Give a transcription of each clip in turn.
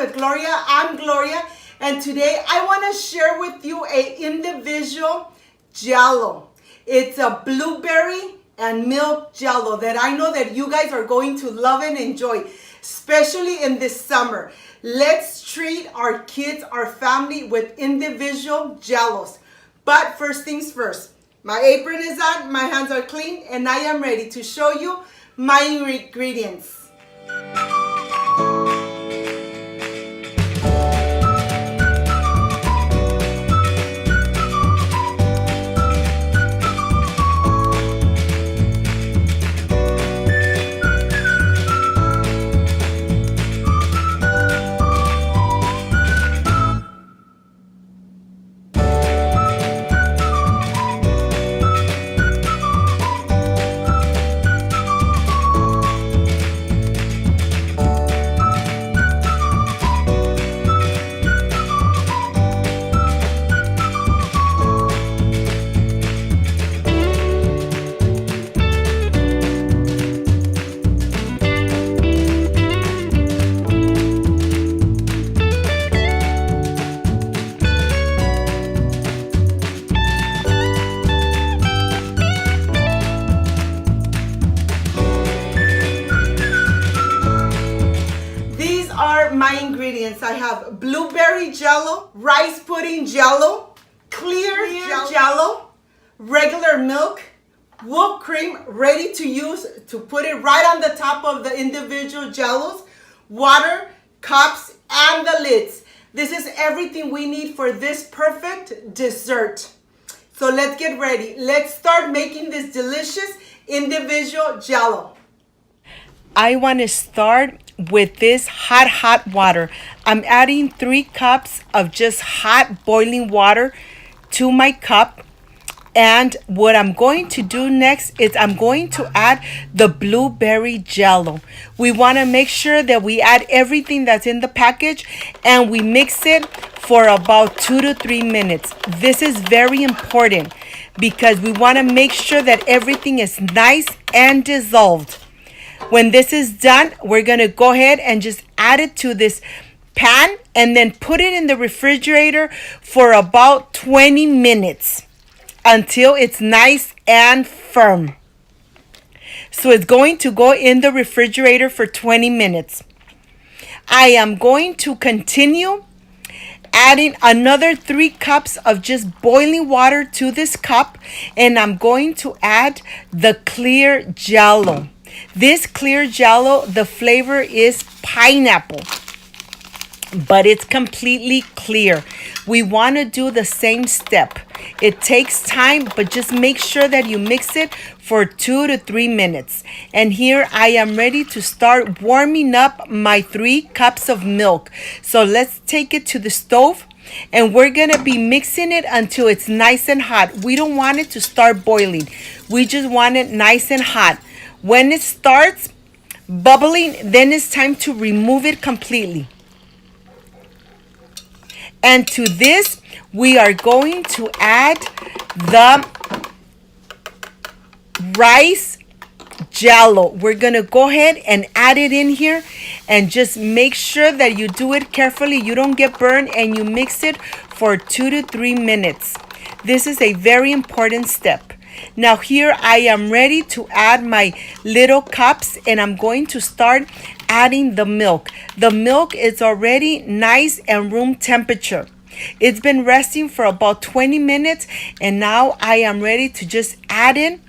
with Gloria. I'm Gloria, and today I want to share with you a individual Jell-O. It's a blueberry and milk Jell-O that I know that you guys are going to love and enjoy, especially in this summer. Let's treat our kids, our family with individual Jell-Os. But first things first, my apron is on, my hands are clean, and I am ready to show you my ingredients. My ingredients: I have blueberry Jell-O, rice pudding Jell-O, clear Jell-O, regular milk, whipped cream ready to use to put it right on the top of the individual Jell-Os, water, cups, and the lids. This is everything we need for this perfect dessert. So let's get ready. Let's start making this delicious individual Jell-O. I want to start with this hot water. I'm adding 3 cups of just hot boiling water to my cup. And what I'm going to do next is I'm going to add the blueberry Jell-O. We want to make sure that we add everything that's in the package and we mix it for about 2 to 3 minutes. This is very important because we want to make sure that everything is nice and dissolved. When this is done, we're going to go ahead and just add it to this pan and then put it in the refrigerator for about 20 minutes until it's nice and firm. So it's going to go in the refrigerator for 20 minutes. I am going to continue adding another 3 cups of just boiling water to this cup, and I'm going to add the clear Jell-O. This clear Jell-O, the flavor is pineapple, but it's completely clear. We want to do the same step. It takes time, but just make sure that you mix it for 2 to 3 minutes. And here I am ready to start warming up my 3 cups of milk. So let's take it to the stove. And we're going to be mixing it until it's nice and hot. We don't want it to start boiling. We just want it nice and hot. When it starts bubbling, then it's time to remove it completely. And to this, we are going to add the rice Jell-O. We're going to go ahead and add it in here and just make sure that you do it carefully. You don't get burned, and you mix it for 2 to 3 minutes. This is a very important step. Now here I am ready to add my little cups, and I'm going to start adding the milk. The milk is already nice and room temperature. It's been resting for about 20 minutes, and now I am ready to just add it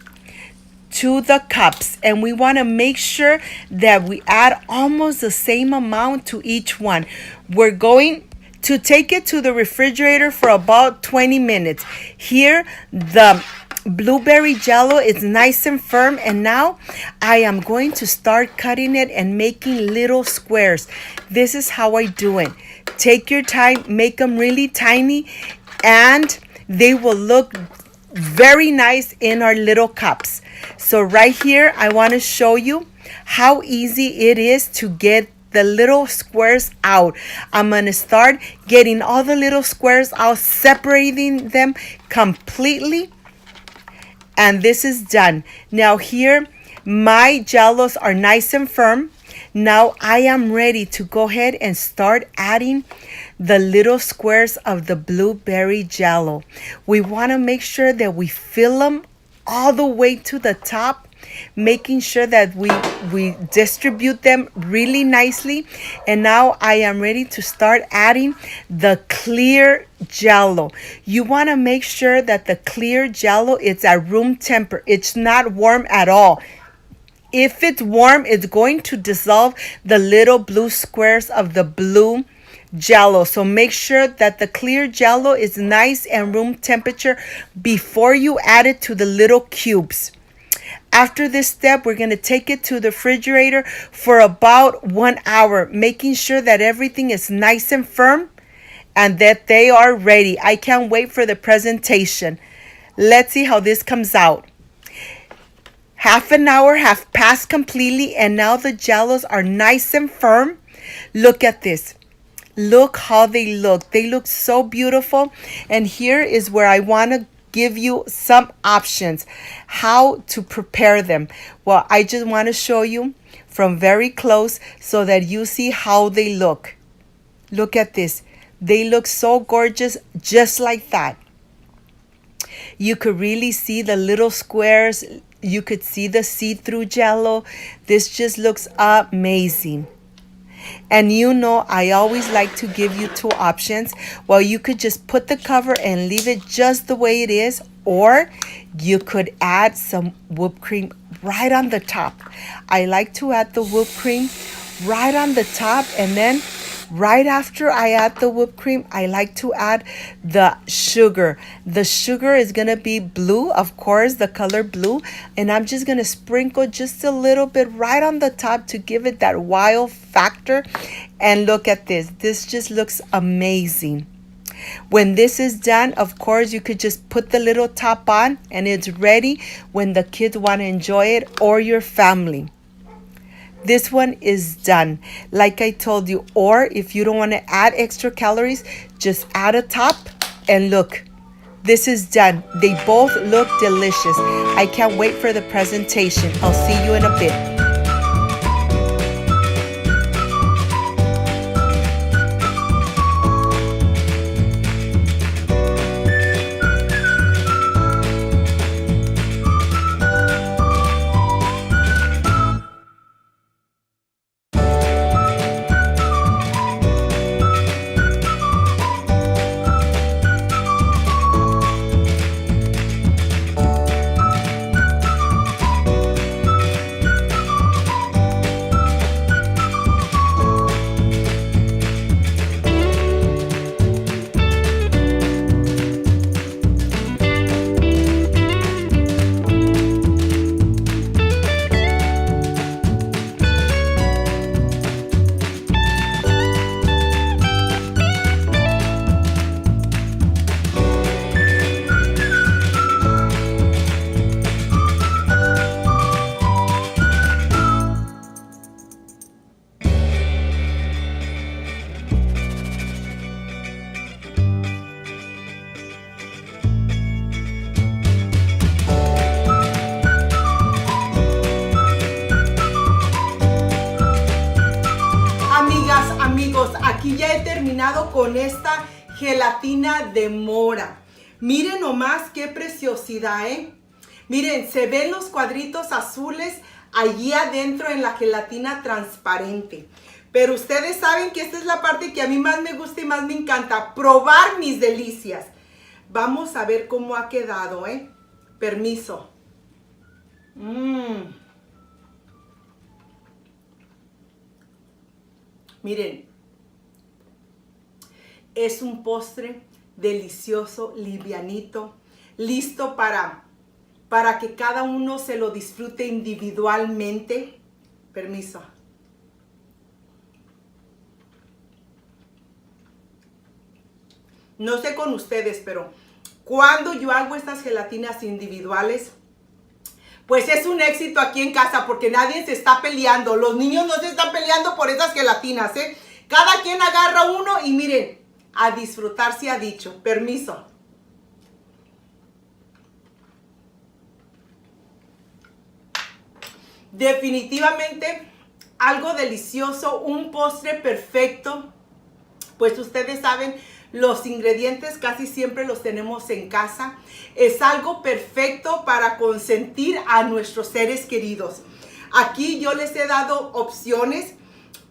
to the cups. And we want to make sure that we add almost the same amount to each one. We're going to take it to the refrigerator for about 20 minutes. Here, the blueberry Jell-O is nice and firm, and now I am going to start cutting it and making little squares. This is how I do it. Take your time, make them really tiny, and they will look very nice in our little cups. So right here, I want to show you how easy it is to get the little squares out. I'm going to start getting all the little squares out, separating them completely. And this is done. Now here, my Jell-Os are nice and firm. Now I am ready to go ahead and start adding the little squares of the blueberry Jell-O. We want to make sure that we fill them all the way to the top, making sure that we distribute them really nicely. And now I am ready to start adding the clear Jell-O. You want to make sure that the clear Jell-O is at room temperature. It's not warm at all. If it's warm, it's going to dissolve the little blue squares of the blue Jell-O. So make sure that the clear Jell-O is nice and room temperature before you add it to the little cubes. After this step, we're going to take it to the refrigerator for about 1 hour, making sure that everything is nice and firm and that they are ready. I can't wait for the presentation. Let's see how this comes out. Half an hour have passed completely, and now the Jell-Os are nice and firm. Look at this. Look how they look. They look so beautiful. And here is where I want to give you some options how to prepare them. Well, I just want to show you from very close so that you see how they look. Look at this. They look so gorgeous, just like that. You could really see the little squares. You could see the see-through Jell-O. This just looks amazing. And you know, I always like to give you two options. Well, you could just put the cover and leave it just the way it is, or you could add some whipped cream right on the top. I like to add the whipped cream right on the top, and then right after I add the whipped cream, I like to add the sugar. The sugar is going to be blue, of course, the color blue. And I'm just going to sprinkle just a little bit right on the top to give it that wow factor. And look at this. This just looks amazing. When this is done, of course, you could just put the little top on and it's ready when the kids want to enjoy it or your family. This one is done, like I told you. Or if you don't want to add extra calories, just add a top and look. This is done. They both look delicious. I can't wait for the presentation. I'll see you in a bit. Amigos, aquí ya he terminado con esta gelatina de mora. Miren nomás qué preciosidad, ¿eh? Miren, se ven los cuadritos azules allí adentro en la gelatina transparente. Pero ustedes saben que esta es la parte que a mí más me gusta y más me encanta, probar mis delicias. Vamos a ver cómo ha quedado, ¿eh? Permiso. Miren, es un postre delicioso, livianito, listo para que cada uno se lo disfrute individualmente. Permiso. No sé con ustedes, pero cuando yo hago estas gelatinas individuales, pues es un éxito aquí en casa porque nadie se está peleando. Los niños no se están peleando por esas gelatinas, ¿eh? Cada quien agarra uno y miren, a disfrutar se ha dicho. Permiso. Definitivamente algo delicioso, un postre perfecto. Pues ustedes saben, los ingredientes casi siempre los tenemos en casa. Es algo perfecto para consentir a nuestros seres queridos. Aquí yo les he dado opciones.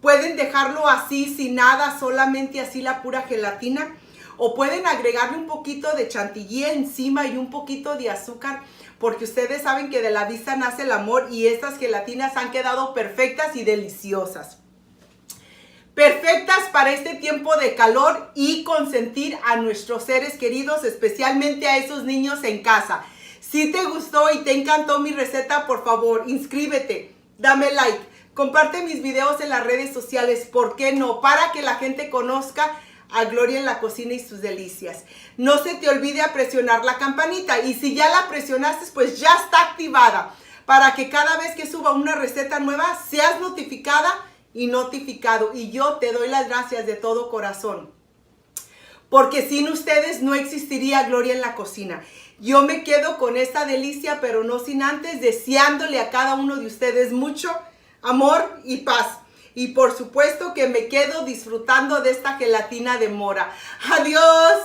Pueden dejarlo así, sin nada, solamente así la pura gelatina. O pueden agregarle un poquito de chantilly encima y un poquito de azúcar, porque ustedes saben que de la vista nace el amor y estas gelatinas han quedado perfectas y deliciosas. Perfectas para este tiempo de calor y consentir a nuestros seres queridos, especialmente a esos niños en casa. Si te gustó y te encantó mi receta, por favor, inscríbete, dame like, comparte mis videos en las redes sociales, ¿por qué no? Para que la gente conozca a Gloria en la cocina y sus delicias. No se te olvide a presionar la campanita y si ya la presionaste, pues ya está activada para que cada vez que suba una receta nueva seas notificada y notificado. Y yo te doy las gracias de todo corazón, porque sin ustedes no existiría Gloria en la cocina. Yo me quedo con esta delicia, pero no sin antes deseándole a cada uno de ustedes mucho amor y paz. Y por supuesto que me quedo disfrutando de esta gelatina de mora. ¡Adiós!